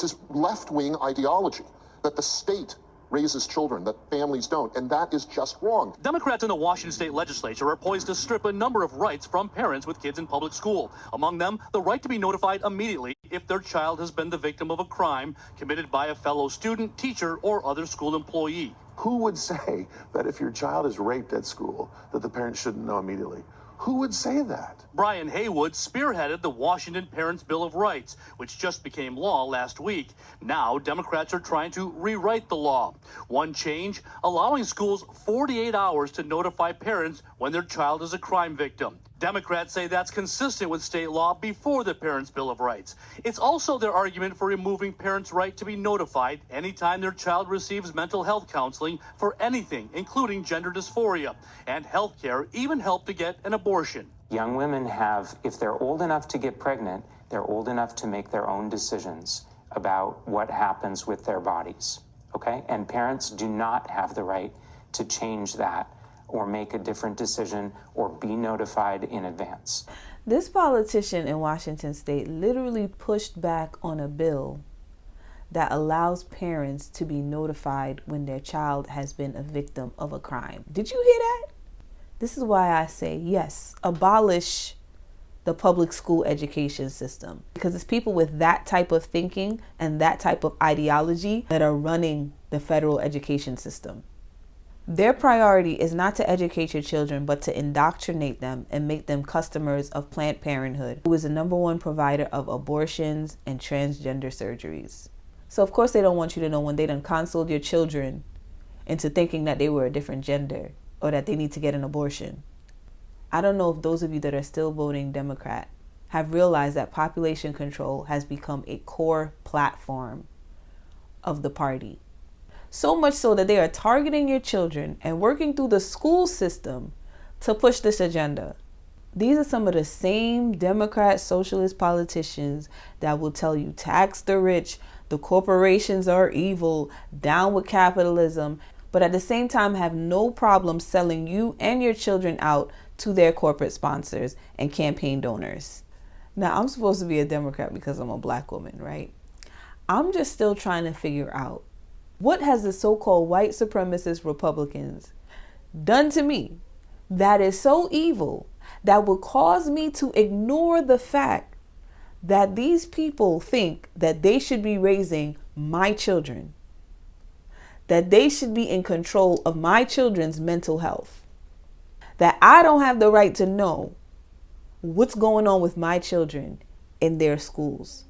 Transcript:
It's this left-wing ideology that the state raises children, that families don't, and that is just wrong. Democrats in the Washington state legislature are poised to strip a number of rights from parents with kids in public school. Among them, the right to be notified immediately if their child has been the victim of a crime committed by a fellow student, teacher, or other school employee. Who would say that if your child is raped at school, that the parents shouldn't know immediately? Who would say that? Brian Haywood spearheaded the Washington Parents' Bill of Rights, which just became law last week. Now, Democrats are trying to rewrite the law. One change, allowing schools 48 hours to notify parents when their child is a crime victim. Democrats say that's consistent with state law before the Parents' Bill of Rights. It's also their argument for removing parents' right to be notified anytime their child receives mental health counseling for anything, including gender dysphoria, and health care, even help to get an abortion. Young women have, if they're old enough to get pregnant, they're old enough to make their own decisions about what happens with their bodies, okay? And parents do not have the right to change that or make a different decision or be notified in advance. This politician in Washington state literally pushed back on a bill that allows parents to be notified when their child has been a victim of a crime. Did you hear that? This is why I say, yes, abolish the public school education system, because it's people with that type of thinking and that type of ideology that are running the federal education system. Their priority is not to educate your children, but to indoctrinate them and make them customers of Planned Parenthood, who is the #1 provider of abortions and transgender surgeries. So of course they don't want you to know when they done counseled your children into thinking that they were a different gender or that they need to get an abortion. I don't know if those of you that are still voting Democrat have realized that population control has become a core platform of the party. So much so that they are targeting your children and working through the school system to push this agenda. These are some of the same Democrat socialist politicians that will tell you tax the rich, the corporations are evil, down with capitalism, but at the same time have no problem selling you and your children out to their corporate sponsors and campaign donors. Now, I'm supposed to be a Democrat because I'm a black woman, right? I'm just still trying to figure out, what has the so-called white supremacist Republicans done to me that is so evil that would cause me to ignore the fact that these people think that they should be raising my children, that they should be in control of my children's mental health, that I don't have the right to know what's going on with my children in their schools.